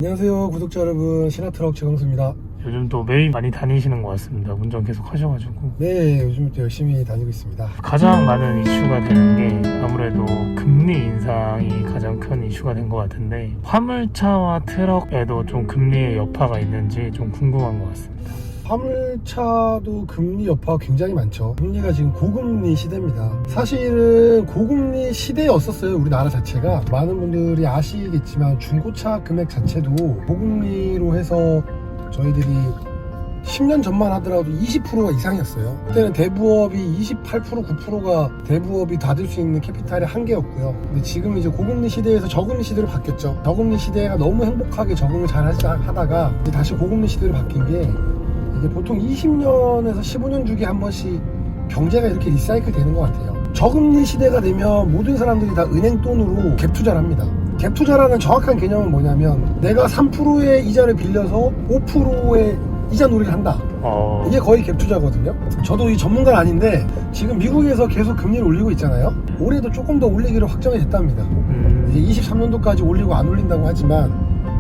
안녕하세요 구독자 여러분, 신화트럭 최광수입니다. 요즘 또 매일 많이 다니시는 것 같습니다. 운전 계속 하셔가지고. 네, 요즘부터 열심히 다니고 있습니다. 가장 많은 이슈가 되는 게 아무래도 금리 인상이 가장 큰 이슈가 된 것 같은데, 화물차와 트럭에도 좀 금리의 여파가 있는지 좀 궁금한 것 같습니다. 화물차도 금리 여파가 굉장히 많죠. 금리가 지금 고금리 시대입니다. 사실은 고금리 시대였었어요, 우리나라 자체가. 많은 분들이 아시겠지만 중고차 금액 자체도 고금리로 해서 저희들이 10년 전만 하더라도 20%가 이상이었어요. 그때는 대부업이 28%, 9%가 대부업이 다 들 수 있는 캐피탈의 한계였고요. 근데 지금 이제 고금리 시대에서 저금리 시대로 바뀌었죠. 저금리 시대가 너무 행복하게 적응을 잘 하다가 이제 다시 고금리 시대로 바뀐 게, 이게 보통 20년에서 15년 주기에 한 번씩 경제가 이렇게 리사이클 되는 것 같아요. 저금리 시대가 되면 모든 사람들이 다 은행 돈으로 갭 투자를 합니다. 갭 투자라는 정확한 개념은 뭐냐면, 내가 3%의 이자를 빌려서 5%의 이자 놀이를 한다. 이게 거의 갭 투자거든요. 저도 이 전문가는 아닌데 지금 미국에서 계속 금리를 올리고 있잖아요. 올해도 조금 더 올리기로 확정이 됐답니다. 이제 23년도까지 올리고 안 올린다고 하지만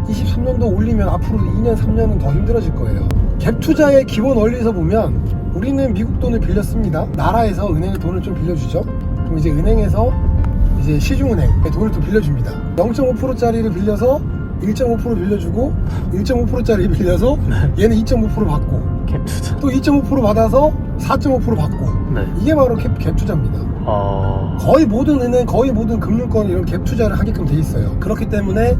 23년도 올리면 앞으로 2년, 3년은 더 힘들어질 거예요. 갭 투자의 기본 원리에서 보면, 우리는 미국 돈을 빌렸습니다. 나라에서 은행에 돈을 좀 빌려주죠. 그럼 이제 은행에서 이제 시중은행에 돈을 또 빌려줍니다. 0.5%짜리를 빌려서 1.5% 빌려주고, 1.5%짜리 빌려서 얘는 2.5% 받고, 갭 투자. 또 2.5% 받아서 4.5% 받고. 네. 이게 바로 갭 투자입니다. 거의 모든 은행, 거의 모든 금융권 이런 갭 투자를 하게끔 돼 있어요. 그렇기 때문에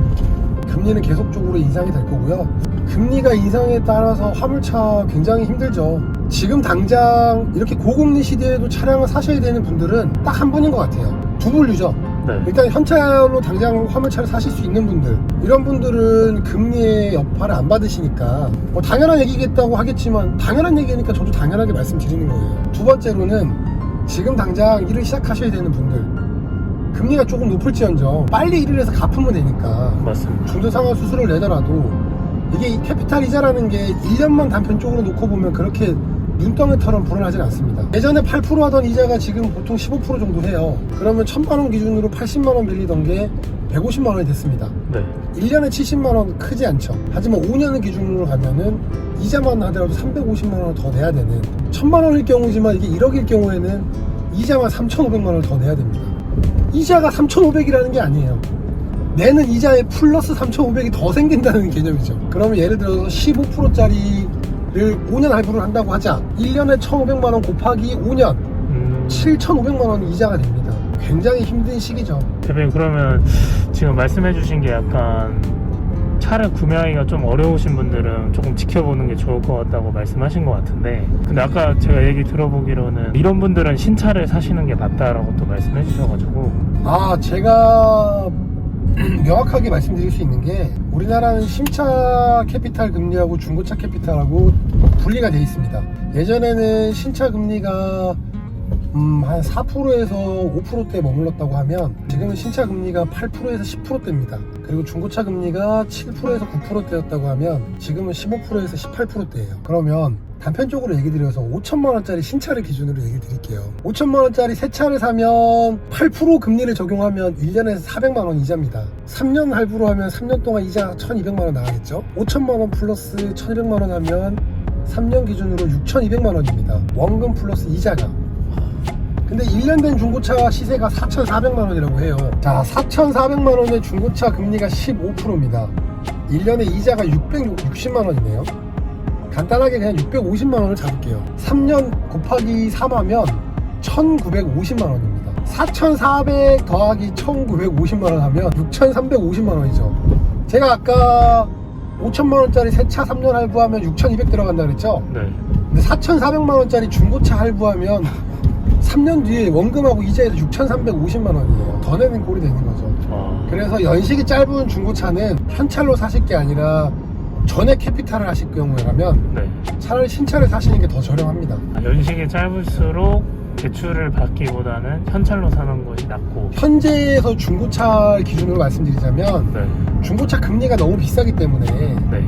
금리는 계속적으로 인상이 될 거고요. 금리가 인상에 따라서 화물차 굉장히 힘들죠. 지금 당장 이렇게 고금리 시대에도 차량을 사셔야 되는 분들은 딱 한 분인 것 같아요. 두 분류죠. 네. 일단 현찰로 당장 화물차를 사실 수 있는 분들, 이런 분들은 금리의 여파를 안 받으시니까 뭐 당연한 얘기겠다고 하겠지만, 당연한 얘기니까 저도 당연하게 말씀드리는 거예요. 두 번째로는 지금 당장 일을 시작하셔야 되는 분들, 금리가 조금 높을지언정 빨리 일을 해서 갚으면 되니까. 맞습니다. 중도상환 수수료를 내더라도 이게 이 캐피탈 이자라는 게 1년만 단편적으로 놓고 보면 그렇게 눈덩이처럼 불어나진 않습니다. 예전에 8% 하던 이자가 지금 보통 15% 정도 해요. 그러면 1000만원 기준으로 80만원 빌리던 게 150만원이 됐습니다. 네. 1년에 70만원 크지 않죠. 하지만 5년을 기준으로 가면은 이자만 하더라도 350만원을 더 내야 되는, 1000만원일 경우지만 이게 1억일 경우에는 이자만 3,500만원을 더 내야 됩니다. 이자가 3,500이라는 게 아니에요. 내는 이자에 플러스 3,500이 더 생긴다는 개념이죠. 그러면 예를 들어서 15%짜리를 5년 할부를 한다고 하자. 1년에 1,500만원 곱하기 5년, 7,500만원 이자가 됩니다. 굉장히 힘든 시기죠. 대표님, 그러면 지금 말씀해 주신 게 약간 차를 구매하기가 좀 어려우신 분들은 조금 지켜보는 게 좋을 것 같다고 말씀하신 것 같은데, 근데 아까 제가 얘기 들어보기로는 이런 분들은 신차를 사시는 게 맞다라고 또 말씀해 주셔가지고. 제가 명확하게 말씀드릴 수 있는 게, 우리나라는 신차 캐피탈 금리하고 중고차 캐피탈하고 분리가 되어 있습니다. 예전에는 신차 금리가 한 4%에서 5%대 머물렀다고 하면, 지금은 신차 금리가 8%에서 10%대입니다. 그리고 중고차 금리가 7%에서 9%대였다고 하면 지금은 15%에서 18%대예요. 그러면 단편적으로 얘기 드려서 5천만원짜리 신차를 기준으로 얘기 드릴게요. 5천만원짜리 새 차를 사면 8% 금리를 적용하면 1년에서 400만원 이자입니다. 3년 할부로 하면 3년 동안 이자 1200만원 나가겠죠. 5천만원 플러스 1200만원 하면 3년 기준으로 6200만원입니다. 원금 플러스 이자가. 근데 1년 된 중고차 시세가 4,400만원이라고 해요. 자, 4,400만원의 중고차 금리가 15%입니다. 1년에 이자가 660만원이네요. 간단하게 그냥 650만원을 잡을게요. 3년 곱하기 3하면 1950만원입니다. 4,400 더하기 1950만원 하면 6,350만원이죠. 제가 아까 5천만원짜리 새 차 3년 할부하면 6,200 들어간다 그랬죠? 네. 근데 4,400만원짜리 중고차 할부하면 3년 뒤에 원금하고 이자에도 6,350만원이에요. 더 내는 꼴이 되는 거죠. 그래서 연식이 짧은 중고차는 현찰로 사실 게 아니라 전액 캐피탈을 하실 경우라면, 네. 차라리 신차를 사시는 게 더 저렴합니다. 연식이 짧을수록 대출을 받기보다는 현찰로 사는 것이 낫고. 현재에서 중고차 기준으로 말씀드리자면, 네. 중고차 금리가 너무 비싸기 때문에 네.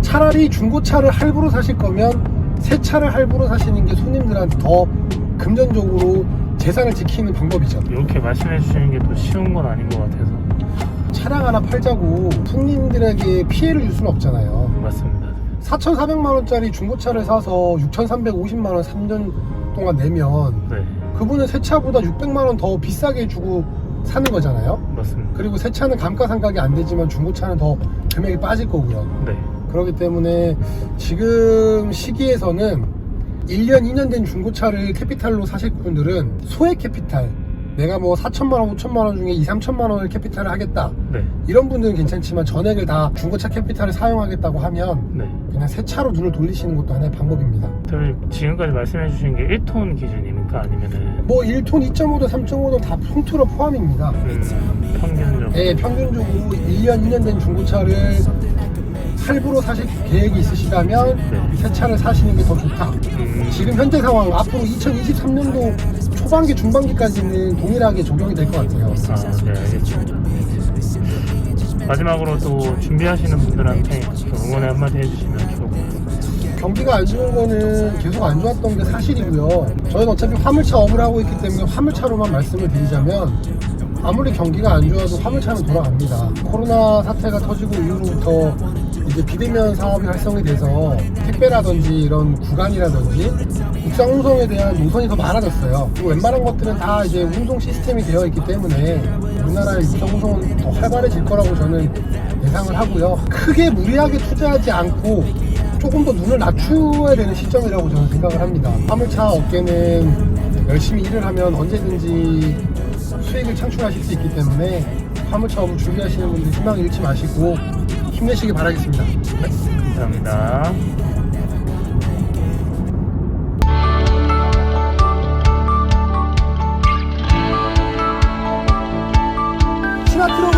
차라리 중고차를 할부로 사실 거면 새 차를 할부로 사시는 게 손님들한테 더 금전적으로 재산을 지키는 방법이죠. 이렇게 말씀해 주시는 게 또 쉬운 건 아닌 것 같아서. 차량 하나 팔자고 손님들에게 피해를 줄 수는 없잖아요. 맞습니다. 4,400만원짜리 중고차를 사서 6,350만원 3년 동안 내면 네, 그분은 새 차보다 600만원 더 비싸게 주고 사는 거잖아요. 맞습니다. 그리고 새 차는 감가상각이 안 되지만 중고차는 더 금액이 빠질 거고요. 네, 그렇기 때문에 지금 시기에서는 1년, 2년 된 중고차를 캐피탈로 사실 분들은 소액 캐피탈, 내가 뭐 4천만원, 5천만원 중에 2, 3천만원을 캐피탈을 하겠다, 네, 이런 분들은 괜찮지만 전액을 다 중고차 캐피탈을 사용하겠다고 하면 네. 그냥 새 차로 눈을 돌리시는 것도 하나의 방법입니다. 대표님 지금까지 말씀해 주신 게 1톤 기준입니까? 아니면은 뭐 1톤, 2.5톤, 3.5톤 다 통틀어 포함입니다. 평균적으로? 네, 평균적으로 1년, 2년 된 중고차를 할부로 사실 계획이 있으시다면 네. 새 차를 사시는 게 더 좋다. 지금 현재 상황, 앞으로 2023년도 초반기, 중반기까지는 동일하게 적용이 될 것 같아요. 아, 네, 알겠습니다. 마지막으로 또 준비하시는 분들한테 또 응원의 한마디 해주시면 좋을 것 같습니다. 경기가 안 좋은 거는 계속 안 좋았던 게 사실이고요. 저희는 어차피 화물차 업을 하고 있기 때문에 화물차로만 말씀을 드리자면 아무리 경기가 안 좋아도 화물차는 돌아갑니다. 코로나 사태가 터지고 이후부터 이제 비대면 사업이 활성이 돼서 택배라든지 이런 구간이라든지 국상 운송에 대한 노선이 더 많아졌어요. 그리고 웬만한 것들은 다 이제 운송 시스템이 되어 있기 때문에 우리나라의 국상 운송은 더 활발해질 거라고 저는 예상을 하고요. 크게 무리하게 투자하지 않고 조금 더 눈을 낮추어야 되는 시점이라고 저는 생각을 합니다. 화물차 업계는 열심히 일을 하면 언제든지 수익을 창출하실 수 있기 때문에 화물차 업을 준비하시는 분들 희망 잃지 마시고 힘내시길 바라겠습니다. 네. 감사합니다. 시나트로